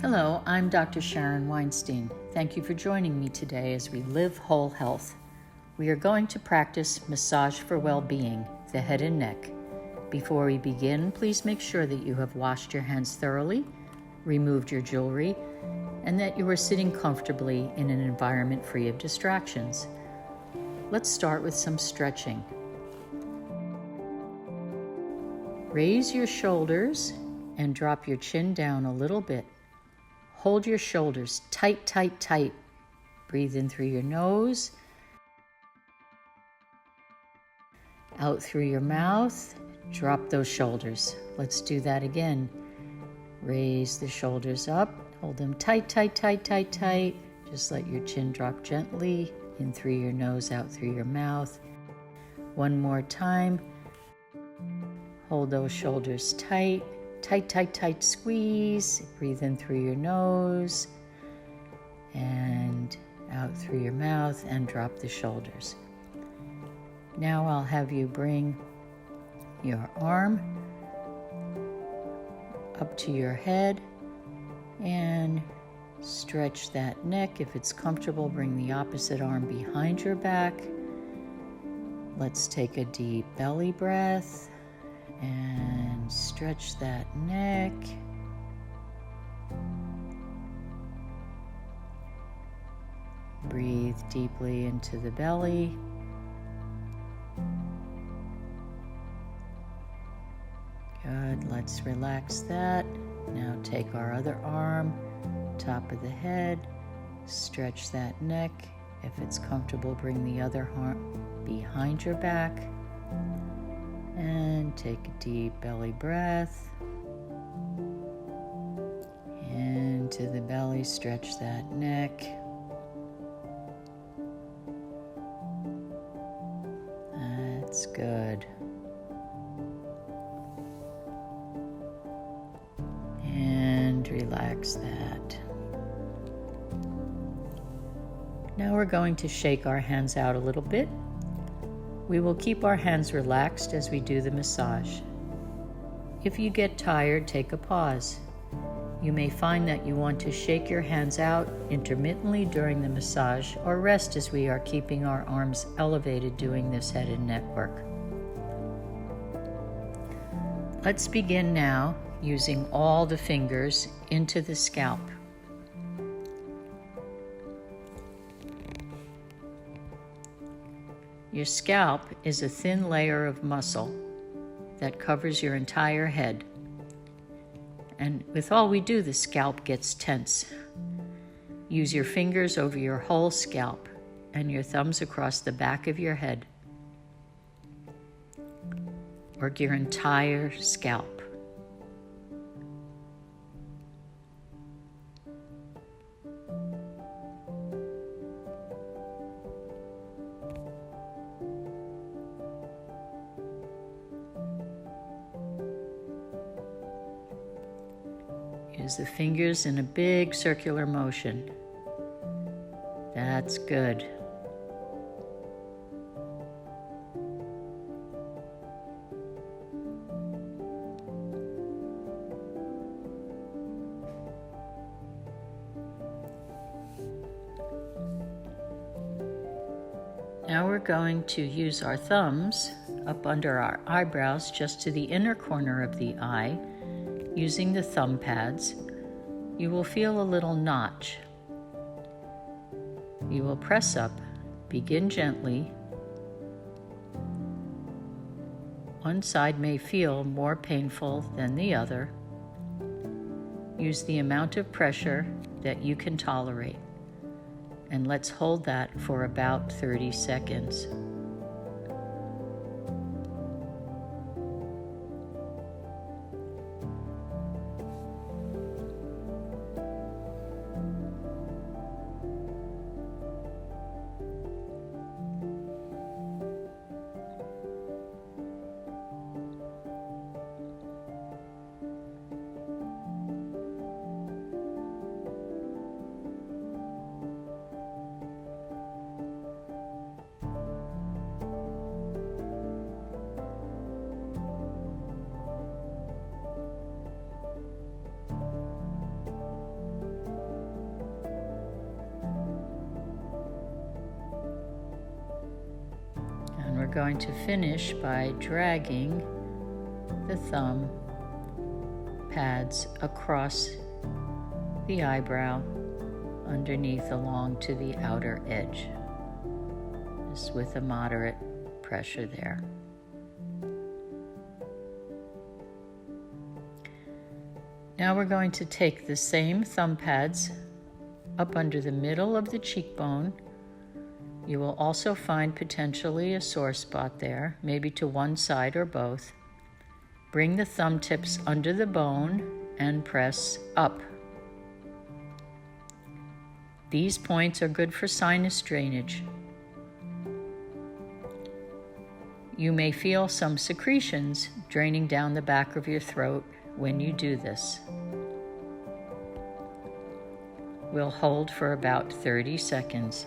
Hello, I'm Dr. Sharon Weinstein. Thank you for joining me today as we live whole health. We are going to practice massage for well-being, the head and neck. Before we begin, please make sure that you have washed your hands thoroughly, removed your jewelry, and that you are sitting comfortably in an environment free of distractions. Let's start with some stretching. Raise your shoulders and drop your chin down a little bit. Hold your shoulders tight, tight, tight. Breathe in through your nose, out through your mouth. Drop those shoulders. Let's do that again. Raise the shoulders up. Hold them tight, tight, tight, tight, tight. Just let your chin drop gently in through your nose, out through your mouth. One more time. Hold those shoulders tight. Tight, tight, tight, squeeze. Breathe in through your nose and out through your mouth and drop the shoulders. Now I'll have you bring your arm up to your head and stretch that neck. If it's comfortable, bring the opposite arm behind your back. Let's take a deep belly breath and stretch that neck. Breathe deeply into the belly. Good, let's relax that. Now take our other arm, top of the head, stretch that neck. If it's comfortable, bring the other arm behind your back. And take a deep belly breath. Into the belly, stretch that neck. That's good. And relax that. Now we're going to shake our hands out a little bit. We will keep our hands relaxed as we do the massage. If you get tired, take a pause. You may find that you want to shake your hands out intermittently during the massage or rest as we are keeping our arms elevated doing this head and neck work. Let's begin now using all the fingers into the scalp. Your scalp is a thin layer of muscle that covers your entire head. And with all we do, the scalp gets tense. Use your fingers over your whole scalp and your thumbs across the back of your head. Work your entire scalp. Use the fingers in a big circular motion. That's good. Now we're going to use our thumbs up under our eyebrows just to the inner corner of the eye. Using the thumb pads, you will feel a little notch. You will press up, begin gently. One side may feel more painful than the other. Use the amount of pressure that you can tolerate, and let's hold that for about 30 seconds. going to finish by dragging the thumb pads across the eyebrow underneath along to the outer edge, just with a moderate pressure there. Now we're going to take the same thumb pads up under the middle of the cheekbone. You will also find potentially a sore spot there, maybe to one side or both. Bring the thumb tips under the bone and press up. These points are good for sinus drainage. You may feel some secretions draining down the back of your throat when you do this. We'll hold for about 30 seconds.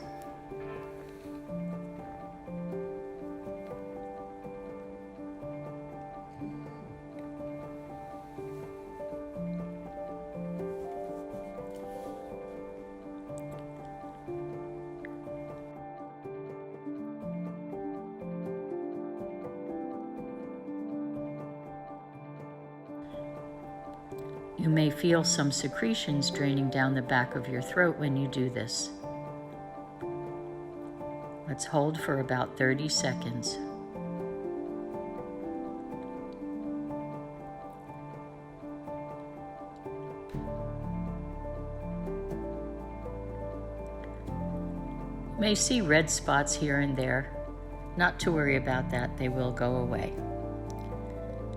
You may feel some secretions draining down the back of your throat when you do this. Let's hold for about 30 seconds. You may see red spots here and there. Not to worry about that, they will go away.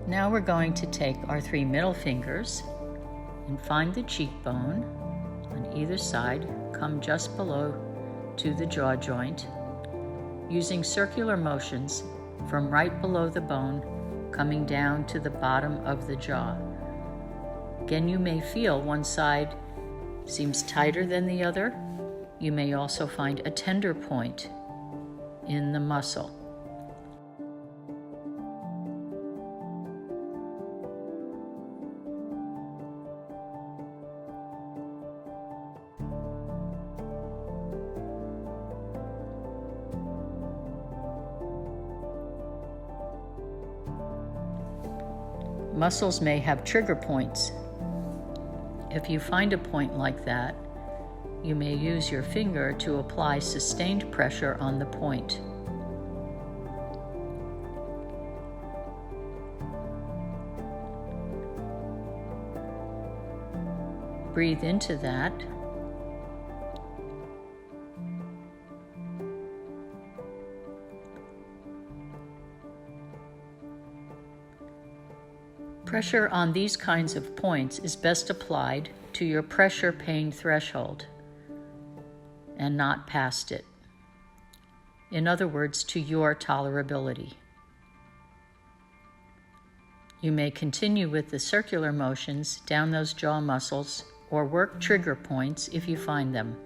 Now we're going to take our 3 middle fingers and find the cheekbone on either side, come just below to the jaw joint, using circular motions from right below the bone coming down to the bottom of the jaw. Again, you may feel one side seems tighter than the other. You may also find a tender point in the muscle. Muscles may have trigger points. If you find a point like that, you may use your finger to apply sustained pressure on the point. Breathe into that. Pressure on these kinds of points is best applied to your pressure pain threshold and not past it. In other words, to your tolerability. You may continue with the circular motions down those jaw muscles or work trigger points if you find them.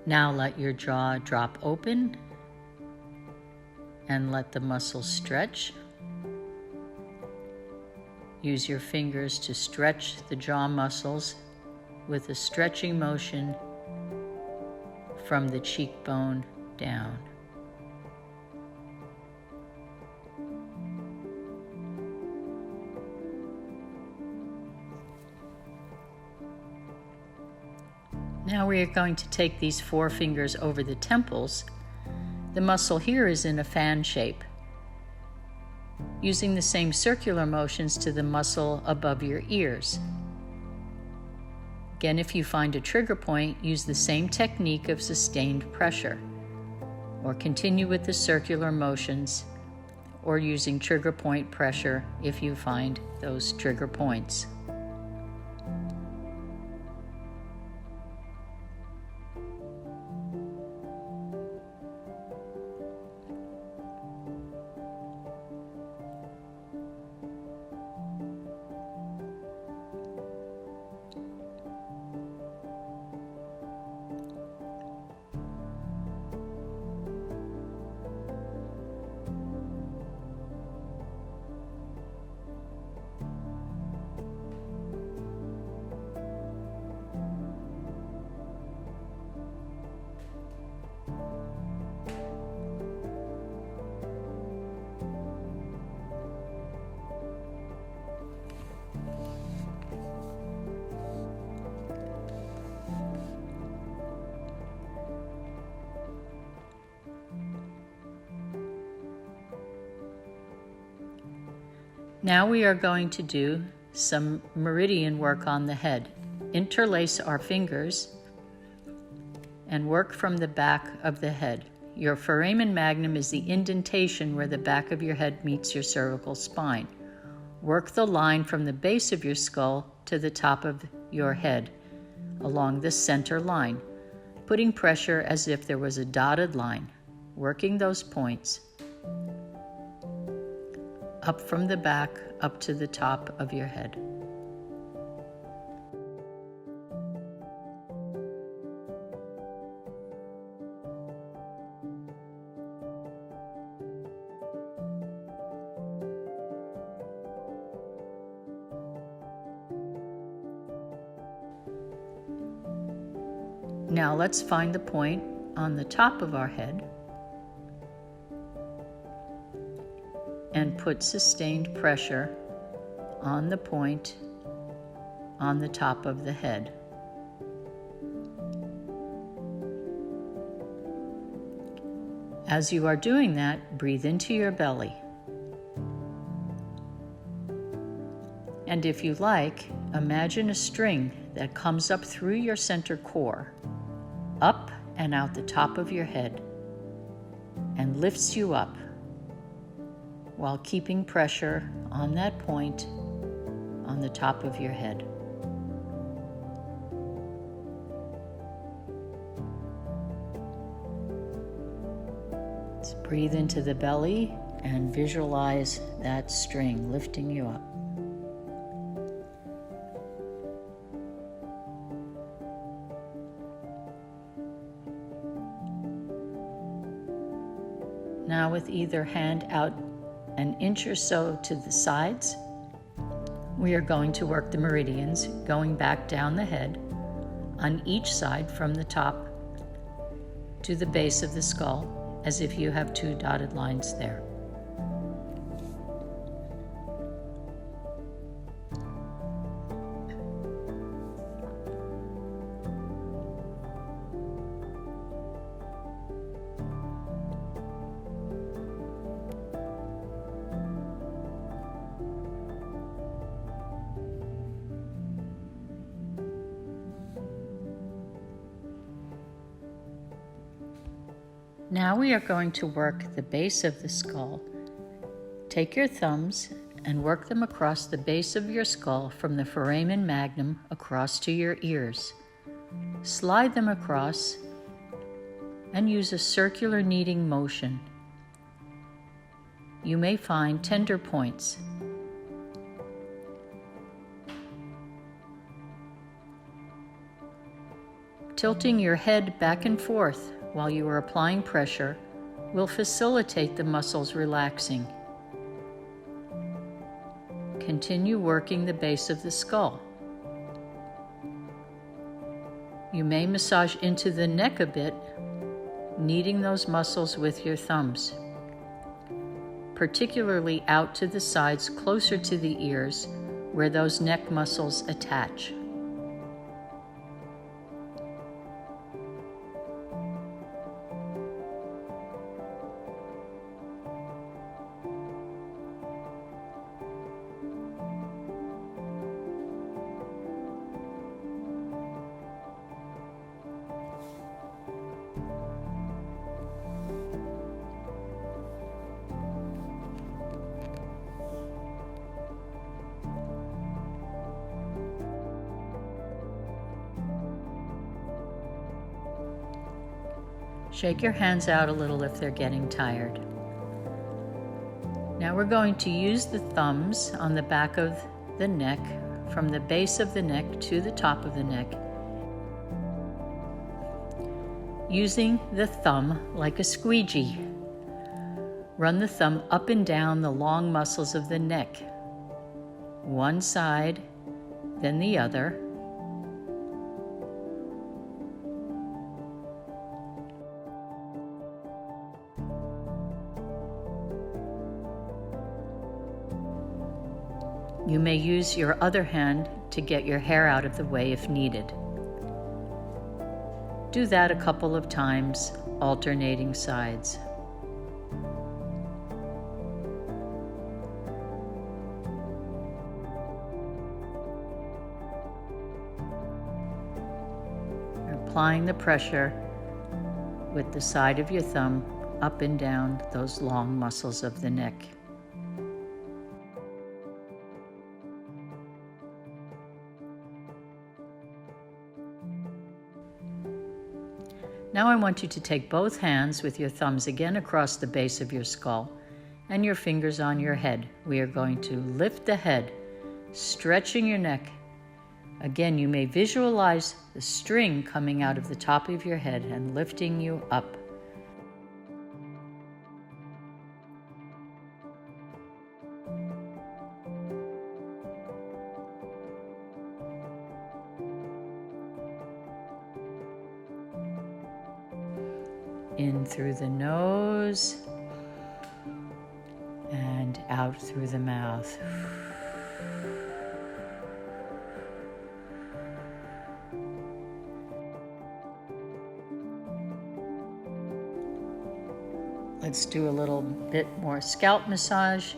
Now let your jaw drop open and let the muscles stretch. Use your fingers to stretch the jaw muscles with a stretching motion from the cheekbone down. Now we are going to take these 4 fingers over the temples. The muscle here is in a fan shape, using the same circular motions to the muscle above your ears. Again, if you find a trigger point, use the same technique of sustained pressure, or continue with the circular motions, or using trigger point pressure if you find those trigger points. Now we are going to do some meridian work on the head. Interlace our fingers and work from the back of the head. Your foramen magnum is the indentation where the back of your head meets your cervical spine. Work the line from the base of your skull to the top of your head along the center line, putting pressure as if there was a dotted line, working those points up from the back up to the top of your head. Now let's find the point on the top of our head and put sustained pressure on the point on the top of the head. As you are doing that, breathe into your belly. And if you like, imagine a string that comes up through your center core, up and out the top of your head, and lifts you up while keeping pressure on that point on the top of your head. Let's breathe into the belly and visualize that string lifting you up. Now with either hand out an inch or so to the sides, we are going to work the meridians going back down the head on each side from the top to the base of the skull, as if you have two dotted lines there. Now we are going to work the base of the skull. Take your thumbs and work them across the base of your skull from the foramen magnum across to your ears. Slide them across and use a circular kneading motion. You may find tender points. Tilting your head back and forth while you are applying pressure will facilitate the muscles relaxing. Continue working the base of the skull. You may massage into the neck a bit, kneading those muscles with your thumbs, particularly out to the sides closer to the ears where those neck muscles attach. Shake your hands out a little if they're getting tired. Now we're going to use the thumbs on the back of the neck, from the base of the neck to the top of the neck, using the thumb like a squeegee. Run the thumb up and down the long muscles of the neck, one side, then the other. You may use your other hand to get your hair out of the way if needed. Do that a couple of times, alternating sides. applying the pressure with the side of your thumb up and down those long muscles of the neck. Now I want you to take both hands with your thumbs again across the base of your skull and your fingers on your head. We are going to lift the head, stretching your neck. Again, you may visualize the string coming out of the top of your head and lifting you up. In through the nose and out through the mouth. Let's do a little bit more scalp massage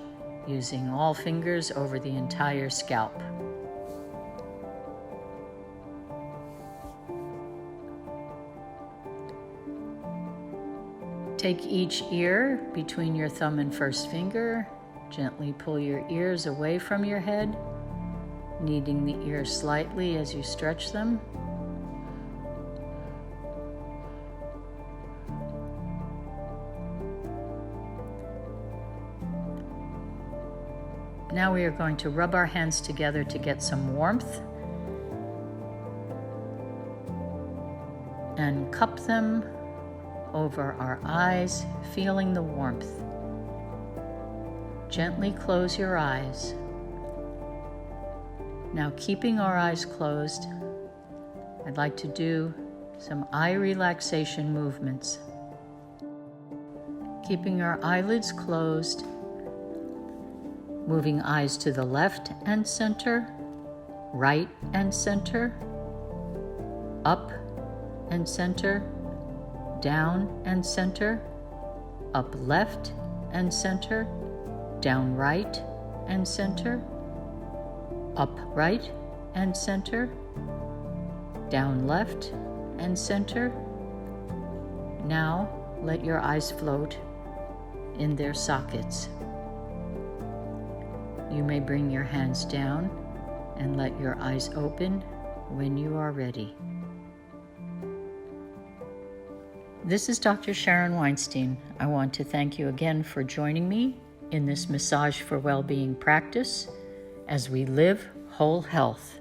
using all fingers over the entire scalp. Take each ear between your thumb and first finger. Gently pull your ears away from your head, kneading the ears slightly as you stretch them. Now we are going to rub our hands together to get some warmth and cup them over our eyes, feeling the warmth. Gently close your eyes. Now, keeping our eyes closed, I'd like to do some eye relaxation movements. Keeping our eyelids closed, moving eyes to the left and center, right and center, up and center, down and center, up left and center, down right and center, up right and center, down left and center. Now let your eyes float in their sockets. You may bring your hands down and let your eyes open when you are ready. This is Dr. Sharon Weinstein. I want to thank you again for joining me in this Massage for Wellbeing practice as we live whole health.